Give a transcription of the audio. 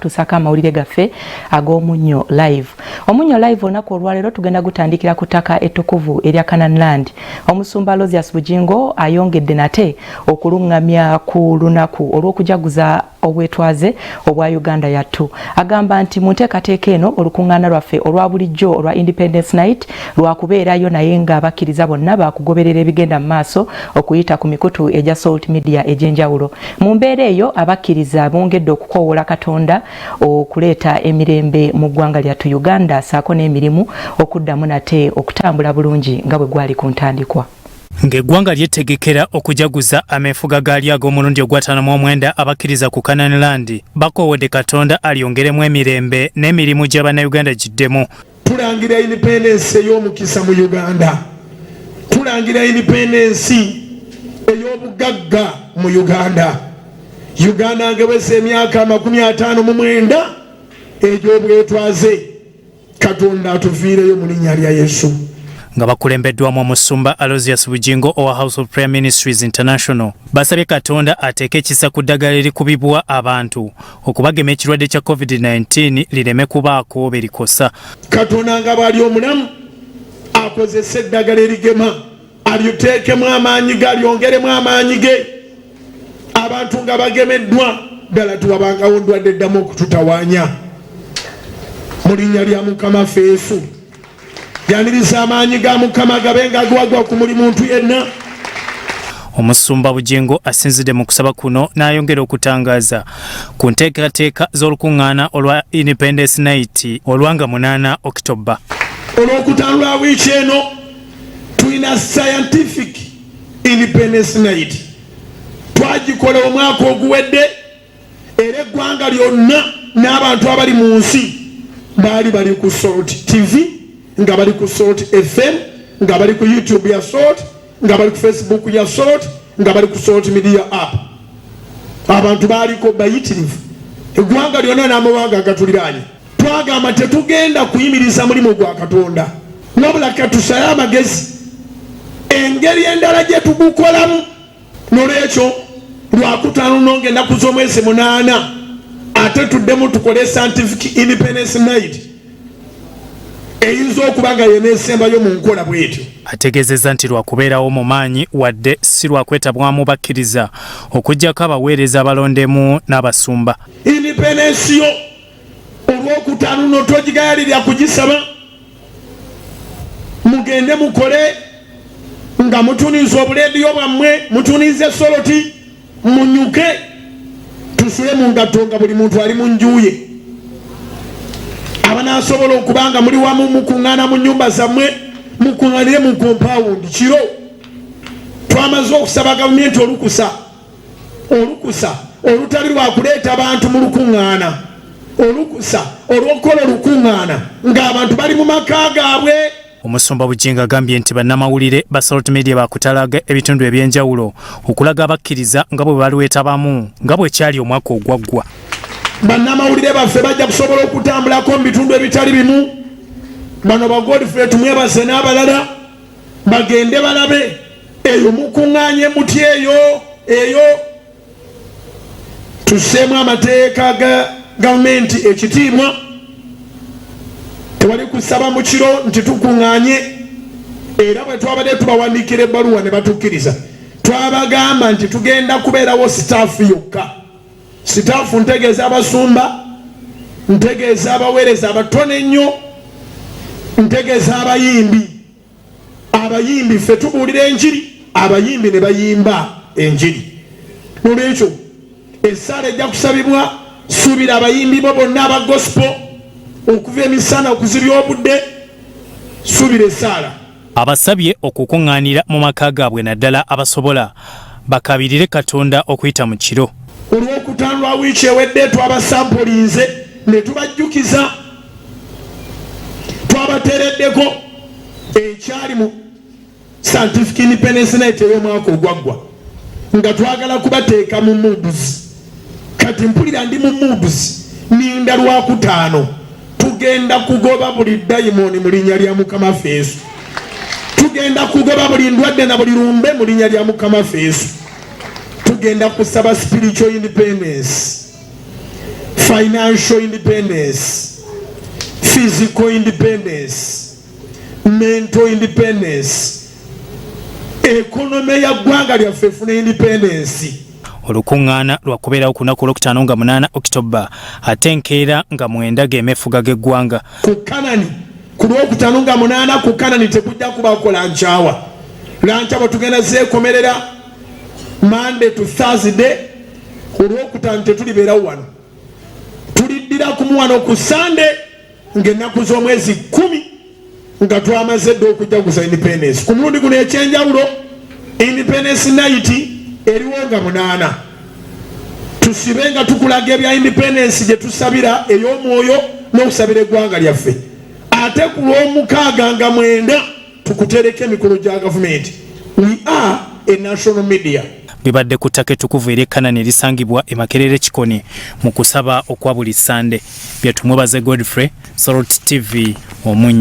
kutusaka amawulire gaffe ag'Omunnyo Live. Omunnyo Live olunaku olwaleero tugenda gutandikira ku ttaka ettukuvu erya Canaan Land. Omusumba Rosias Bujingo ayongedde nate okulungamya ku lunaku olw'okujaguza obwetwaze obwa Uganda yattu. Agamba nti mu nteekateeka eno olukuŋŋaana lwaffe olwa bulijjo olwa Independence Night lwakubeerayo naye ng'abakkiriza bonna baakugoberera ebigenda mu maaso okuyita ku mikutu egya Salt Media egy'enjawulo. Mu mbeera eyo abakkiriza bongedde okukoowoola Katonda okuleeta emirembe mu ggwanga lyattu Uganda saako n'emirimu okuddamu nate okutambula bulungi nga bwe gwali ku ntandikwa. Ng'eggwanga lyetegekera okujaguza ameefuga gaali ag'omulundi ogwataano mu omwenda abakkiriza ku Canaan Land bakoowodde Katonda alyongeremu emirembe n'emirimu gya bannayuganda giddemu. Tulangira independence ey'omukisa mu Uganda. Tulangira independence ey'obugagga mu Uganda. Uganda ngewese emyaka 59 egy'obwetwaze. Katonda atuviireyo mu linnya lya Yesu. Nga bakulembeddwamu omusumba Rosias Bujingo owa House of Prayer Ministries International basabye Katonda ateeke ekisa ku ddagala erikubibwa abantu okubagema ekirwadde kya COVID-19 lireme kubaako berikosa. Katonda nga bw'ali omulamu akozesa eddagala erigema aliteekemu amaanyi ge alyongeremu amaanyi ge abantu nga bagemeddwa ddala tuwabangawo ndwadde eddamu okututawaanya mu linnya lya Mukama ffe Yesu. Yaniriza amaanyi ga Mukama gabenga agwagwa ku buli muntu yenna. Omusumba Bujingo asinzidde mu kusaba kuno n'ayongera okutangaaza ku nteekateeka z'olukuŋŋaana olwa Independence Night olwanga 8 October. Olwokutaano lwa wiiki eno tulina scientific Independence Night. Twagikola omwaka oguwedde era eggwanga lyonna n'abantu abali mu nsi bali ku Salt TV, nga bali ku Salt FM, nga bali ku YouTube ya Salt, nga bali ku Facebook ya Salt, nga bali ku Salt Media app. Abantu baliko bayitirivu. Eggwanga lyonna n'amawanga agatuliraanye. Twagamba tetugenda kuyimiriza mulimu gwa Katonda. Wabula katusaye amagezi. Engeri endala gye tugukolamu. N'olwekyo lwakutaano n'ogenda kuza omwezi 8 ate tuddemu tukole scientific Independence Night. Eyinza okuba nga yeneesembayo mu nkola bw'etyo. Ategeezezza nti lwakubeerawo mu maanyi wadde si lwakwetabwamu bakkiriza okuggyako abaweereza abalondemu n'abasumba. Independence yo olwokutaano n'otogigayalirya kugisaba mugende mukole nga mutuniza obuleediyo bwammwe mutunize soloti munyuke tusule mu ngatto nga buli muntu ali mu njuye. Abanasobola okubanga muli wamu mukuŋŋaana mu nnyumba zammwe mukuŋŋaanire mu compound kiro. Twamaze okusaba gavumenti olukusa olutali lwa kuleeta abantu mu lukuŋŋaana, olukusa olw'okukola olukuŋŋaana ng'abantu bali mu maka gaabwe. Omusumba Bujingo agambye nti bannamawulire ba Salt Media bakutalaga ebitundu eby'enjawulo okulaga abakkiriza nga bwe balwetabamu nga bwe kyali omwaka ogwaggwa. Bannamawulire baffe bajja kusobola okutambulako mu bitundu ebitali bimu. Bano ba Godfrey tumwebase n'abalala bagende balabe eyo mukuŋŋaanye muti eyo tusseemu amateeka ga gavumenti ekitiibwa. Tewali kusaba mu kiro nti tukuŋŋaanye era bwe twabadde tubawandiikira ebbaluwa ne batukkiriza twabagamba nti tugenda kubeerawo sitaafu yokka. Sitaafu ntegeeza abasumba, ntegeeza abaweereza abatono ennyo, ntegeeza abayimbi. Abayimbi ffe tubuulira enjiri, abayimbi ne bayimba enjiri. N'olwekyo essaala ejja kusabibwa suubira abayimbi bo bonna aba gospel okuva emisana okuzibya obudde suubira essaala. Abasabye okukuŋŋaanira mu maka gaabwe naddala abasobola bakabirire Katonda okuyita mu kiro. Olwokutaano lwa wiiki ewedde twabasampulinze ne tubajjukiza twabateereddeko ekyali mu Scientific Independence Night ey'omwaka ogwaggwa nga twagala kubateeka mu moods. Kati mpulira ndi mu moods ninda lwakutaano tugenda kugoba buli dayimoni mu linnya lya Mukama ffe Yesu. Tugenda kugoba buli ndwadde na buli lumbe mu linnya lya Mukama ffe Yesu. Tugenda kusaba spiritual independence. financial independence, physical independence, mental independence, economy ya gwanga lyaffe efuna independence. Olukuŋŋaana lwakubeerawo ku lunaku olwokutaano nga 8 Okitoba ate enkeera nga 9 g'emefuga g'eggwanga. Ku Kanani ku lwokutaano nga 8 ku Kanani tekujja kubaako lanchawa. Lanchawa tugenda zeekomerera Monday to Thursday. Olwokutaano tetulibeerawo wano. Tuliddira kumuwano ku Sunday ng'ennaku z'omwezi 10 nga twamaze dde okujaguza independence. Ku mulundi guno ekyenjawulo independence night eriwo nga 8. Tusibe nga tukulaga ebya independence gye tusabira ey'omwoyo n'okusabira eggwanga lyaffe. Ate ku lw'omukaaga nga 9 tukutereka emikolo gya gavumenti. We are a national media. Bibadde ku ttaka ettukuvu eri Kanani erisangibwa e Makerere Kikoni mu kusaba okwa buli Sande. Byetumwebaze Godfrey, Salot TV, Omunyo.